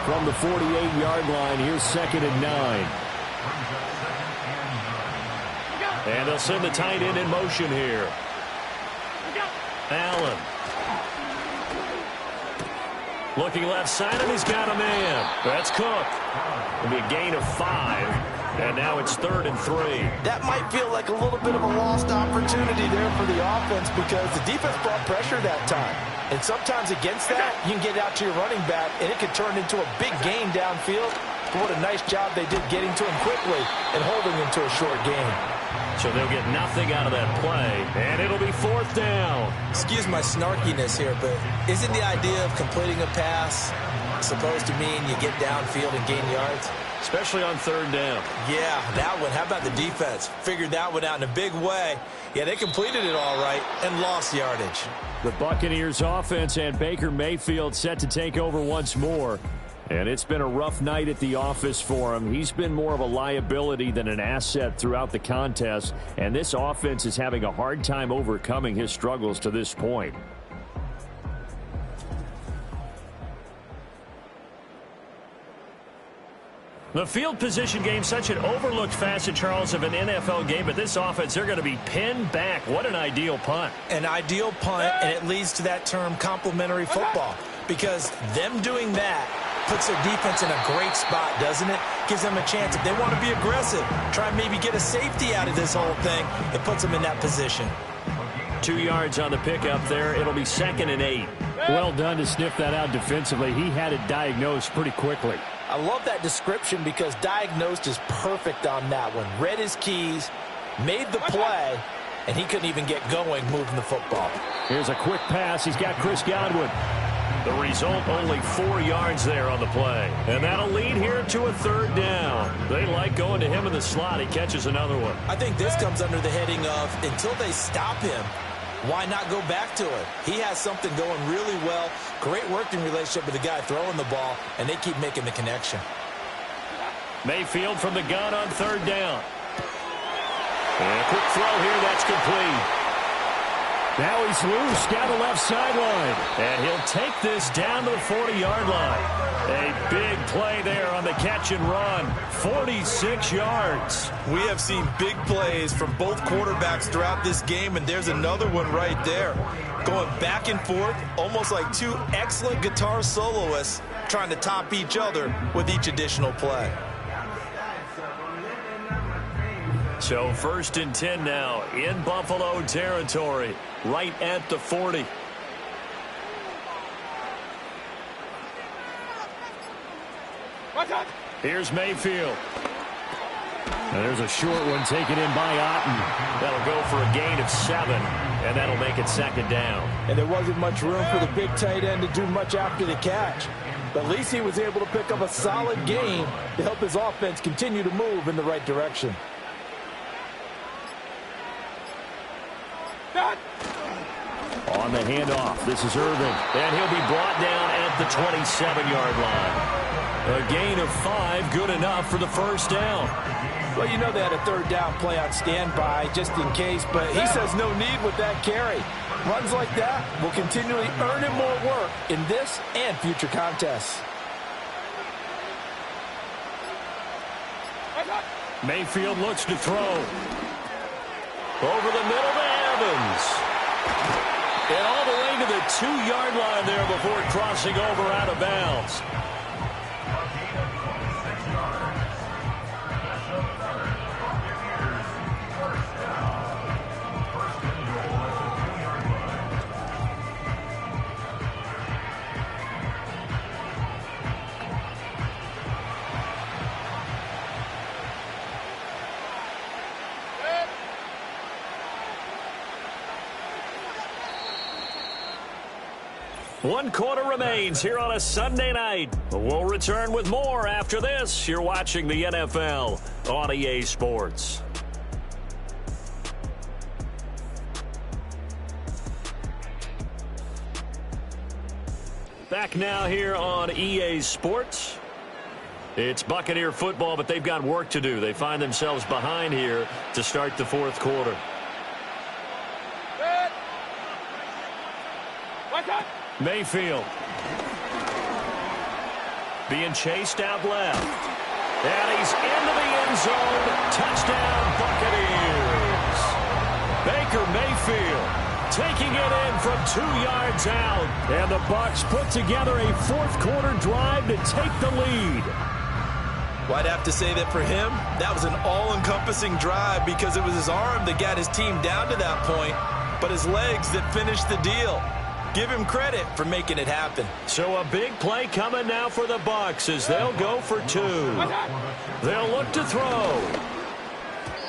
[SPEAKER 2] From the 48-yard line, here's 2nd and 9.
[SPEAKER 3] And they'll send the tight end in motion here. Allen. Looking left side, and he's got a man. That's Cook. It'll be a gain of 5. And now it's 3rd and 3.
[SPEAKER 4] That might feel like a little bit of a lost opportunity there for the offense, because the defense brought pressure that time. And sometimes against that, you can get out to your running back, and it could turn into a big gain downfield. But what a nice job they did getting to him quickly and holding him to a short gain.
[SPEAKER 3] So they'll get nothing out of that play, and it'll be 4th down.
[SPEAKER 4] Excuse my snarkiness here, but isn't the idea of completing a pass supposed to mean you get downfield and gain yards?
[SPEAKER 3] Especially on 3rd down.
[SPEAKER 4] Yeah, that one. How about the defense? Figured that one out in a big way. Yeah, they completed it all right and lost yardage.
[SPEAKER 2] The Buccaneers offense and Baker Mayfield set to take over once more. And it's been a rough night at the office for him. He's been more of a liability than an asset throughout the contest. And this offense is having a hard time overcoming his struggles to this point.
[SPEAKER 3] The field position game, such an overlooked facet, Charles, of an NFL game, but this offense, they're going to be pinned back. What an ideal punt.
[SPEAKER 4] An ideal punt, and it leads to that term complementary football, because them doing that puts their defense in a great spot, doesn't it? gives them a chance. If they want to be aggressive, try and maybe get a safety out of this whole thing, it puts them in that position.
[SPEAKER 3] 2 yards on the pickup there. It'll be 2nd and 8.
[SPEAKER 2] Well done to sniff that out defensively. He had it diagnosed pretty quickly.
[SPEAKER 5] I love that description because diagnosed is perfect on that one. Read his keys, made the play, and he couldn't even get going moving the football.
[SPEAKER 2] Here's a quick pass. He's got Chris Godwin.
[SPEAKER 3] The result, only 4 yards there on the play. And that'll lead here to a 3rd down. They like going to him in the slot. He catches another one.
[SPEAKER 4] I think this comes under the heading of until they stop him, why not go back to it? He has something going really well. Great working relationship with the guy throwing the ball, and they keep making the connection.
[SPEAKER 3] Mayfield from the gun on 3rd down. And a quick throw here. That's complete.
[SPEAKER 2] Now he's loose down the left sideline.
[SPEAKER 3] And he'll take this down to the 40-yard line. A big play there on the catch and run. 46 yards.
[SPEAKER 4] We have seen big plays from both quarterbacks throughout this game, and there's another one right there. Going back and forth, almost like two excellent guitar soloists trying to top each other with each additional play.
[SPEAKER 3] So 1st and 10 now in Buffalo territory, right at the 40. Here's Mayfield.
[SPEAKER 2] And there's a short one taken in by Otten.
[SPEAKER 3] That'll go for a gain of 7, and that'll make it 2nd down.
[SPEAKER 5] And there wasn't much room for the big tight end to do much after the catch. But at least he was able to pick up a solid gain to help his offense continue to move in the right direction.
[SPEAKER 2] On the handoff, this is Irvin.
[SPEAKER 3] And he'll be brought down at the 27-yard line. A gain of 5, good enough for the 1st down.
[SPEAKER 5] Well, you know they had a 3rd down play on standby just in case, but he says no need with that carry. Runs like that will continually earn him more work in this and future contests.
[SPEAKER 3] Mayfield looks to throw. Over the middle to Evans. And all the way to the 2-yard line there before crossing over out of bounds. One quarter remains here on a Sunday night. We'll return with more after this. You're watching the NFL on EA Sports. Back now here on EA Sports. It's Buccaneer football, but they've got work to do. They find themselves behind here to start the 4th quarter. Mayfield being chased out left. And he's into the end zone. Touchdown, Buccaneers. Baker Mayfield taking it in from 2 yards out.
[SPEAKER 2] And the Bucs put together a 4th quarter drive to take the lead.
[SPEAKER 4] Well, I'd have to say that for him, that was an all-encompassing drive because it was his arm that got his team down to that point, but his legs that finished the deal. Give him credit for making it happen.
[SPEAKER 3] So a big play coming now for the Bucs as they'll go for 2. They'll look to throw.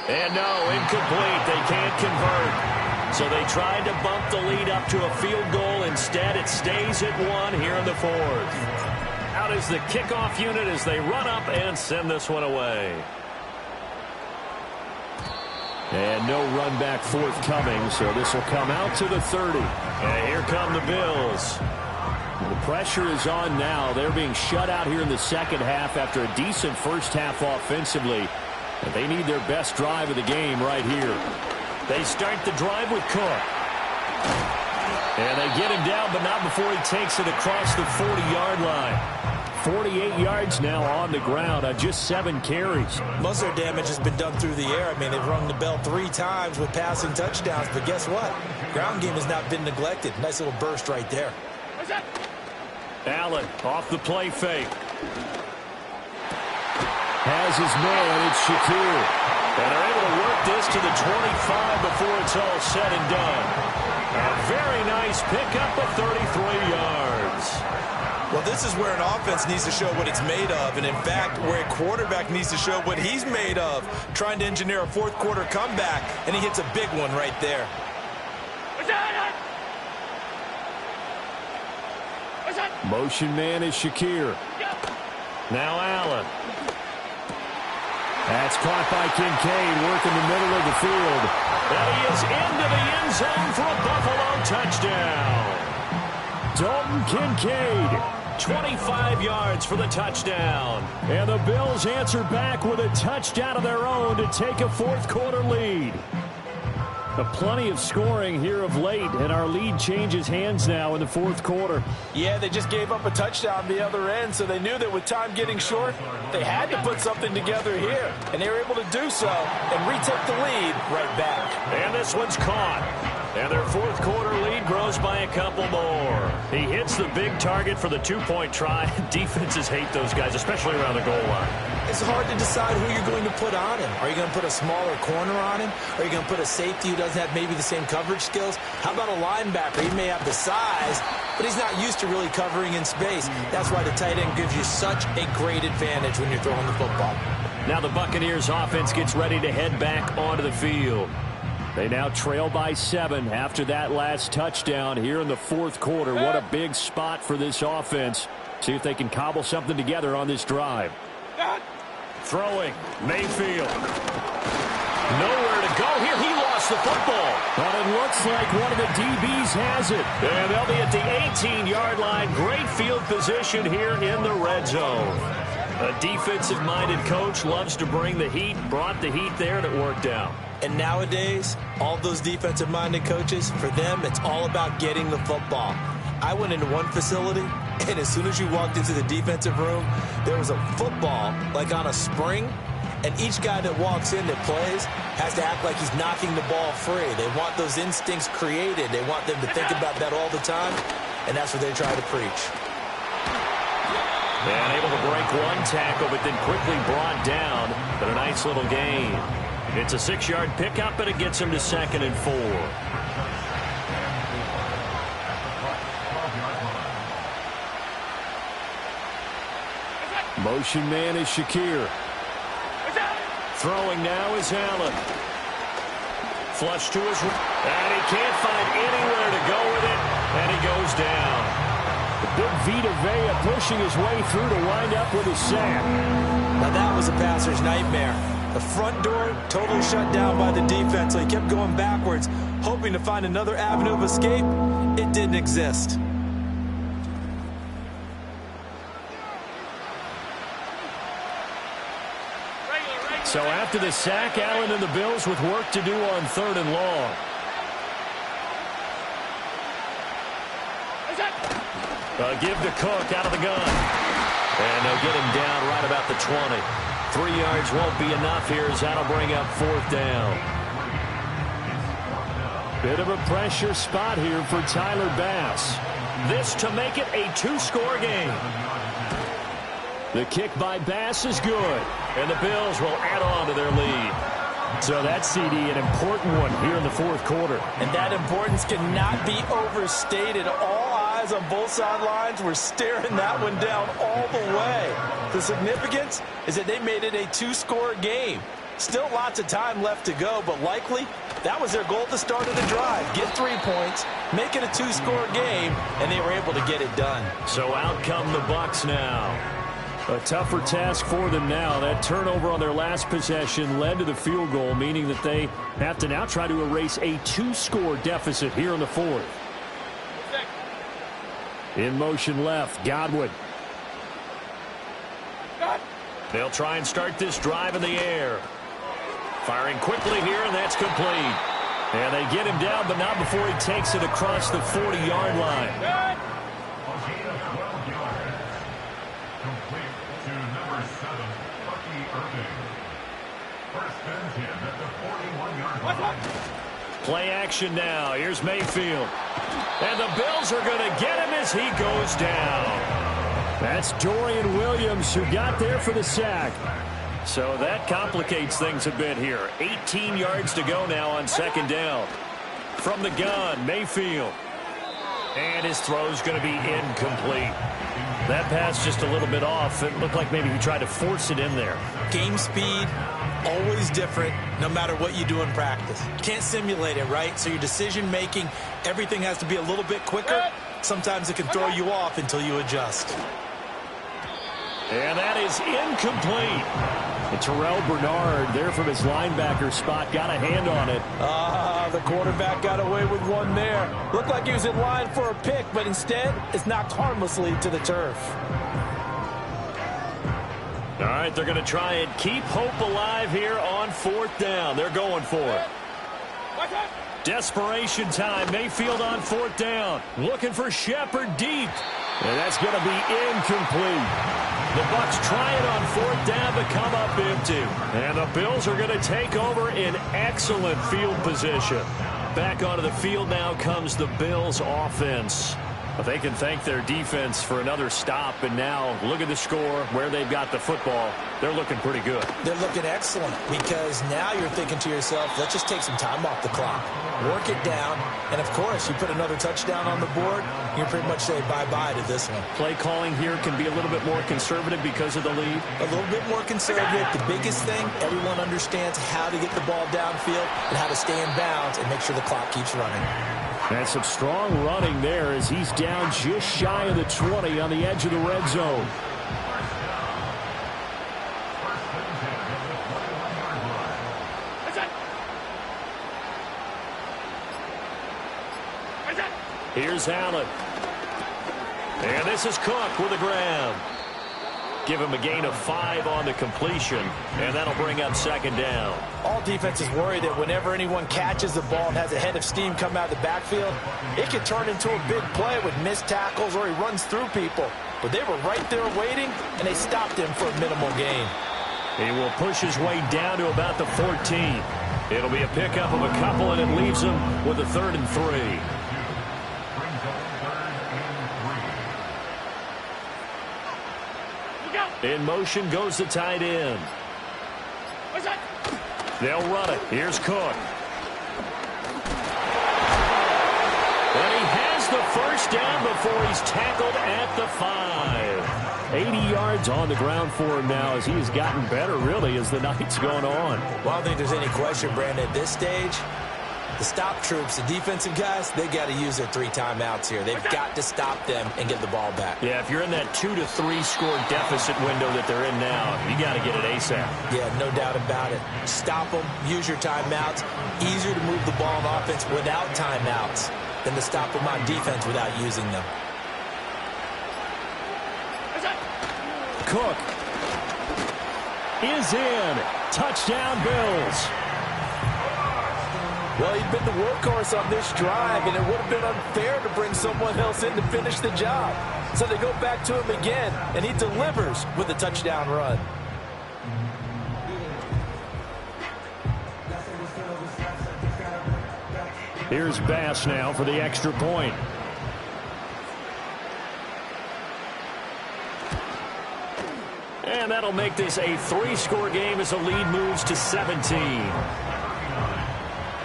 [SPEAKER 3] And no, incomplete. They can't convert. So they tried to bump the lead up to a field goal. Instead, it stays at 1 here in the 4th. Out is the kickoff unit as they run up and send this one away.
[SPEAKER 2] And no run back forthcoming, so this will come out to the 30.
[SPEAKER 3] And here come the Bills.
[SPEAKER 2] The pressure is on now. They're being shut out here in the 2nd half after a decent 1st half offensively. And they need their best drive of the game right here.
[SPEAKER 3] They start the drive with Cook. And they get him down, but not before he takes it across the 40-yard line.
[SPEAKER 2] 48 yards now on the ground on just 7 carries.
[SPEAKER 4] Most of their damage has been done through the air. I mean, they've rung the bell 3 times with passing touchdowns, but guess what? Ground game has not been neglected. Nice little burst right there.
[SPEAKER 3] Allen off the play fake.
[SPEAKER 2] has his man. It's Shakir.
[SPEAKER 3] And they're able to work this to the 25 before it's all said and done. A very nice pickup of 33 yards.
[SPEAKER 4] Well, this is where an offense needs to show what it's made of, and in fact, where a quarterback needs to show what he's made of, trying to engineer a fourth quarter comeback, and he hits a big one right there.
[SPEAKER 2] Motion man is Shakir.
[SPEAKER 3] Now Allen.
[SPEAKER 2] That's caught by Kincaid, working the middle of the field.
[SPEAKER 3] And he is into the end zone for a Buffalo touchdown.
[SPEAKER 2] Dalton Kincaid.
[SPEAKER 3] 25 yards for the touchdown.
[SPEAKER 2] And the Bills answer back with a touchdown of their own to take a fourth quarter lead. Plenty of scoring here of late, and our lead changes hands now in the fourth quarter.
[SPEAKER 5] Yeah, they just gave up a touchdown the other end, so they knew that with time getting short, they had to put something together here. And they were able to do so and retake the lead right back.
[SPEAKER 3] And this one's caught. And their fourth quarter lead grows by a couple more. He hits the big target for the two-point try. Defenses hate those guys, especially around the goal line.
[SPEAKER 4] It's hard to decide who you're going to put on him. Are you going to put a smaller corner on him? Are you going to put a safety who doesn't have maybe the same coverage skills? How about a linebacker? He may have the size, but he's not used to really covering in space. That's why the tight end gives you such a great advantage when you're throwing the football.
[SPEAKER 3] Now the Buccaneers offense gets ready to head back onto the field.
[SPEAKER 2] They now trail by 7 after that last touchdown here in the fourth quarter. What a big spot for this offense. See if they can cobble something together on this drive.
[SPEAKER 3] Throwing, Mayfield. Nowhere to go here. He lost the football.
[SPEAKER 2] But it looks like one of the DBs has it.
[SPEAKER 3] And they'll be at the 18-yard line. Great field position here in the red zone. A defensive-minded coach loves to bring the heat. Brought the heat there, and it worked out.
[SPEAKER 4] And nowadays, all those defensive-minded coaches, for them, it's all about getting the football. I went into one facility, and as soon as you walked into the defensive room, there was a football, like on a spring, and each guy that walks in that plays has to act like he's knocking the ball free. They want those instincts created. They want them to think about that all the time, and that's what they try to preach.
[SPEAKER 3] And able to break one tackle, but then quickly brought down, but a nice little gain. It's a 6-yard pickup, and it gets him to 2nd and 4.
[SPEAKER 2] Motion man is Shakir.
[SPEAKER 3] Throwing now is Allen. Flush to his right. And he can't find anywhere to go with it, and he goes down.
[SPEAKER 2] The big Vita Vea pushing his way through to wind up with a sack.
[SPEAKER 4] Now that was a passer's nightmare. The front door totally shut down by the defense, so he kept going backwards, hoping to find another avenue of escape. It didn't exist.
[SPEAKER 2] So after the sack, Allen and the Bills with work to do on 3rd and long.
[SPEAKER 3] Give to Cook out of the gun. And they'll get him down right about the 20. 3 yards won't be enough here as that'll bring up 4th down.
[SPEAKER 2] Bit of a pressure spot here for Tyler Bass.
[SPEAKER 3] This to make it a 2-score game.
[SPEAKER 2] The kick by Bass is good.
[SPEAKER 3] And the Bills will add on to their lead.
[SPEAKER 2] So that CD, an important one here in the fourth quarter.
[SPEAKER 5] And that importance cannot be overstated. All eyes on both sidelines were staring that one down all the way. The significance is that they made it a 2-score game. Still lots of time left to go, but likely that was their goal at the start of the drive. Get 3 points, make it a 2-score game, and they were able to get it done.
[SPEAKER 3] So out come the Bucs now.
[SPEAKER 2] A tougher task for them now. That turnover on their last possession led to the field goal, meaning that they have to now try to erase a 2-score deficit here in the fourth. In motion left, Godwin.
[SPEAKER 3] They'll try and start this drive in the air. Firing quickly here, and that's complete. And they get him down, but not before he takes it across the 40-yard line. Play action now. Here's Mayfield. And the Bills are going to get him as he goes down.
[SPEAKER 2] That's Dorian Williams who got there for the sack.
[SPEAKER 3] So that complicates things a bit here. 18 yards to go now on second down. From the gun, Mayfield. And his throw's going to be incomplete. That pass just a little bit off. It looked like maybe he tried to force it in there.
[SPEAKER 4] Game speed, always different no matter what you do in practice. You can't simulate it, right? So your decision making, everything has to be a little bit quicker. Sometimes it can throw you off until you adjust.
[SPEAKER 3] And that is incomplete.
[SPEAKER 2] And Terrell Bernard there from his linebacker spot got a hand on it.
[SPEAKER 5] The quarterback got away with one there. Looked like he was in line for a pick, but instead it's knocked harmlessly to the turf.
[SPEAKER 3] All right, they're going to try and keep hope alive here on fourth down. They're going for it. Desperation time. Mayfield on fourth down. Looking for Shepard deep.
[SPEAKER 2] And that's going to be incomplete.
[SPEAKER 3] The Bucs try it on fourth down to come up empty. And the Bills are going to take over in excellent field position. Back onto the field now comes the Bills offense. But they can thank their defense for another stop. And now look at the score, where they've got the football. They're looking pretty good.
[SPEAKER 4] They're looking excellent because now you're thinking to yourself, let's just take some time off the clock. Work it down. And, of course, you put another touchdown on the board, you pretty much say bye-bye to this one.
[SPEAKER 3] Play calling here can be a little bit more conservative because of the lead.
[SPEAKER 4] A little bit more conservative. The biggest thing, everyone understands how to get the ball downfield and how to stay in bounds and make sure the clock keeps running.
[SPEAKER 2] And some strong running there as he's down just shy of the 20 on the edge of the red zone.
[SPEAKER 3] Here's Allen. And this is Cook with a grab. Give him a gain of 5 on the completion, and that'll bring up second down.
[SPEAKER 5] All defenses worry that whenever anyone catches the ball and has a head of steam come out of the backfield, it can turn into a big play with missed tackles or he runs through people. But they were right there waiting, and they stopped him for a minimal gain.
[SPEAKER 3] He will push his way down to about the 14. It'll be a pickup of a couple, and it leaves him with a 3rd and 3. In motion goes the tight end. They'll run it. Here's Cook. And he has the first down before he's tackled at the 5.
[SPEAKER 2] 80 yards on the ground for him now as he has gotten better, really, as the night's gone on.
[SPEAKER 4] Well, I don't think there's any question, Brandon, at this stage, the stop troops, the defensive guys, they got to use their 3 timeouts here. They've got to stop them and get the ball back.
[SPEAKER 3] Yeah, if you're in that 2 to 3 score deficit window that they're in now, you got to get it ASAP.
[SPEAKER 4] Yeah, no doubt about it. Stop them, use your timeouts. Easier to move the ball on offense without timeouts than to stop them on defense without using them.
[SPEAKER 2] Cook is in. Touchdown, Bills.
[SPEAKER 5] Well, he'd been the workhorse on this drive, and it would have been unfair to bring someone else in to finish the job. So they go back to him again, and he delivers with a touchdown run.
[SPEAKER 2] Here's Bass now for the extra point.
[SPEAKER 3] And that'll make this a 3-score game as the lead moves to 17.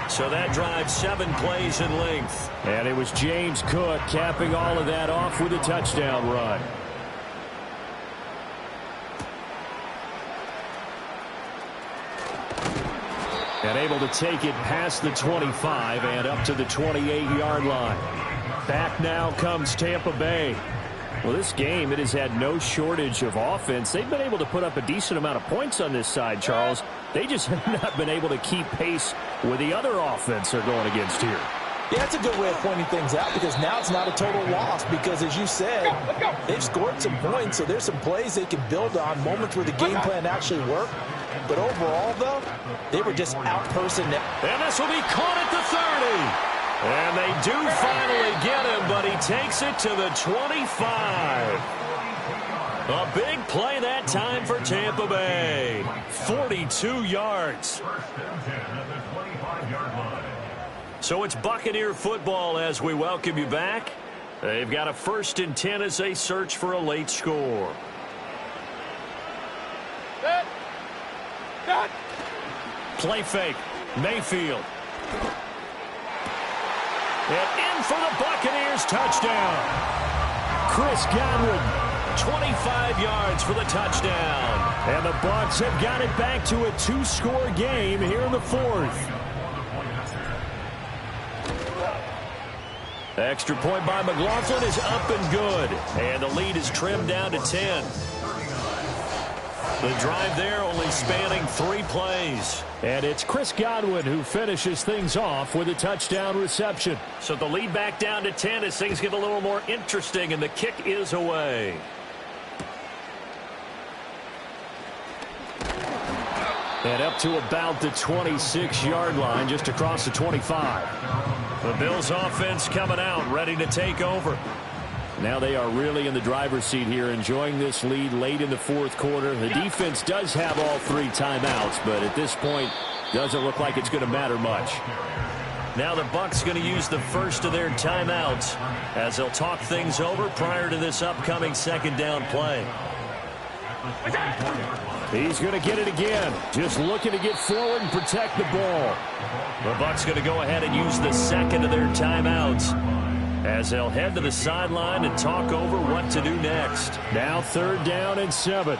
[SPEAKER 3] So that drives 7 plays in length.
[SPEAKER 2] And it was James Cook capping all of that off with a touchdown run. And able to take it past the 25 and up to the 28-yard line. Back now comes Tampa Bay. Well, this game, it has had no shortage of offense. They've been able to put up a decent amount of points on this side, Charles. They just have not been able to keep pace with the other offense they're going against here.
[SPEAKER 5] Yeah, that's a good way of pointing things out because now it's not a total loss because, as you said, they've scored some points, so there's some plays they can build on, moments where the game plan actually worked. But overall, though, they were just out-personnel.
[SPEAKER 3] And this will be caught at the 30. And they do finally get him, but he takes it to the 25. A big play that time for Tampa Bay. 42 yards. So it's Buccaneer football as we welcome you back. They've got a 1st and 10 as they search for a late score.
[SPEAKER 2] Play fake. Mayfield. And in for the Buccaneers touchdown. Chris Godwin, 25 yards for the touchdown. And the Bucs have got it back to a 2-score game here in the fourth. Extra point by McLaughlin is up and good. And the lead is trimmed down to 10. The drive there only spanning 3 plays. And it's Chris Godwin who finishes things off with a touchdown reception. So the lead back down to 10 as things get a little more interesting, and the kick is away. And up to about the 26-yard line, just across the 25. The Bills offense coming out, ready to take over. Now they are really in the driver's seat here, enjoying this lead late in the fourth quarter. The defense does have all 3 timeouts, but at this point, doesn't look like it's going to matter much. Now the Bucs going to use the first of their timeouts as they'll talk things over prior to this upcoming second down play. He's going to get it again. Just looking to get forward and protect the ball. The Bucs going to go ahead and use the second of their timeouts as they'll head to the sideline and talk over what to do next. Now 3rd down and 7.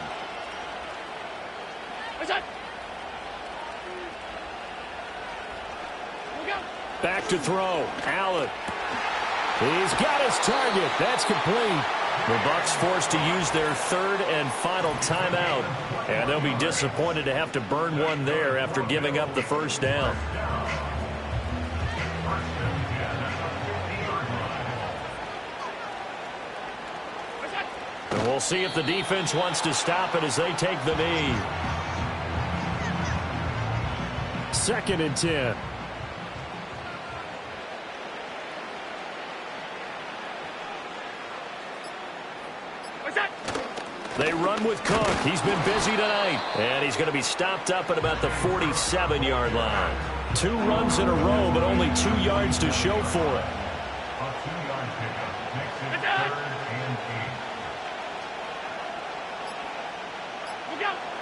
[SPEAKER 2] Back to throw. Allen. He's got his target. That's complete. The Bucs forced to use their 3rd and final timeout, and they'll be disappointed to have to burn one there after giving up the first down. And we'll see if the defense wants to stop it as they take the knee. 2nd and 10. They run with Cook. He's been busy tonight. And he's going to be stopped up at about the 47-yard line. 2 runs in a row, but only 2 yards to show for it.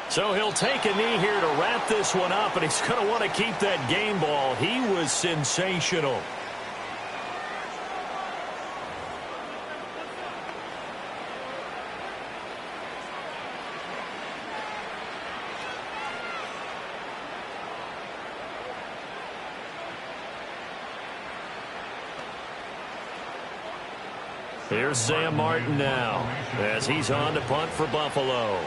[SPEAKER 2] So he'll take a knee here to wrap this one up, and he's going to want to keep that game ball. He was sensational. Here's Sam Martin now as he's on to punt for Buffalo.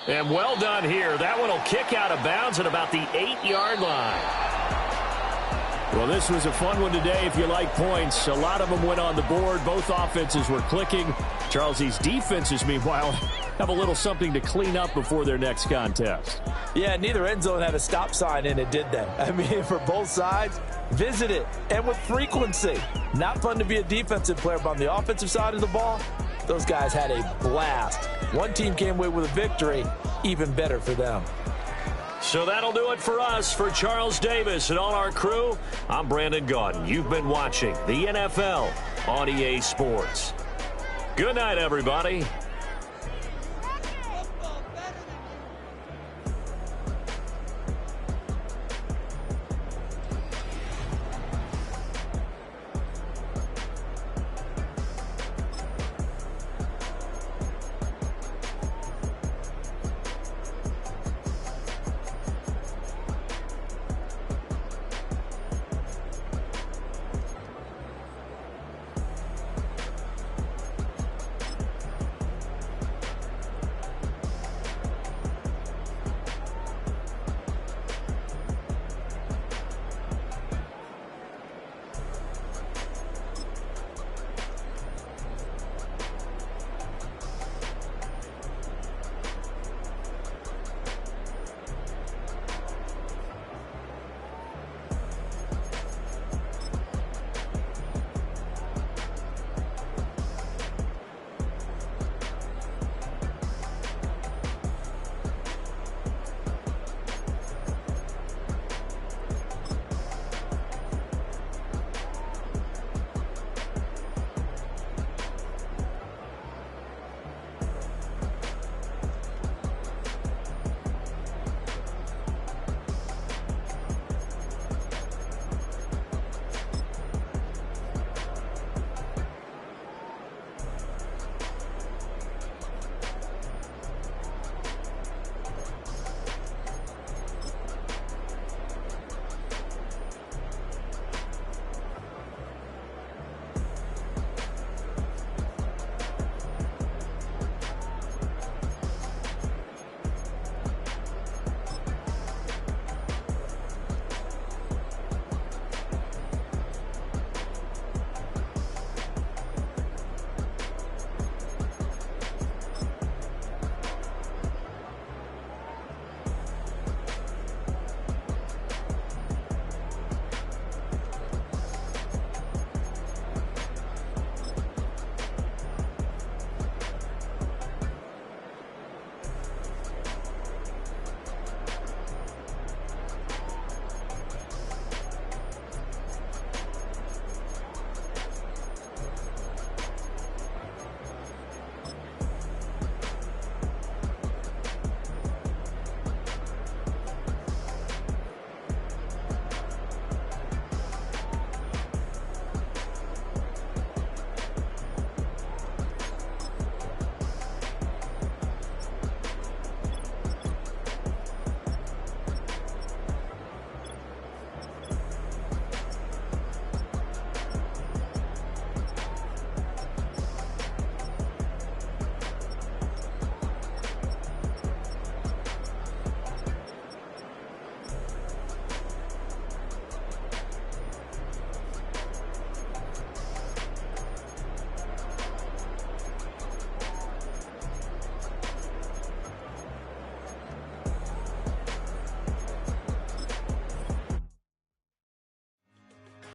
[SPEAKER 2] And well done here. That one will kick out of bounds at about the 8-yard line. Well, this was a fun one today if you like points. A lot of them went on the board. Both offenses were clicking. Charles, these defenses, meanwhile, have a little something to clean up before their next contest.
[SPEAKER 5] Yeah, neither end zone had a stop sign in it, did they? I mean, for both sides, visit it, and with frequency. Not fun to be a defensive player, but on the offensive side of the ball, those guys had a blast. One team came away with a victory, even better for them.
[SPEAKER 3] So that'll do it for us. For Charles Davis and all our crew, I'm Brandon Gaudin. You've been watching the NFL on EA Sports. Good night, everybody.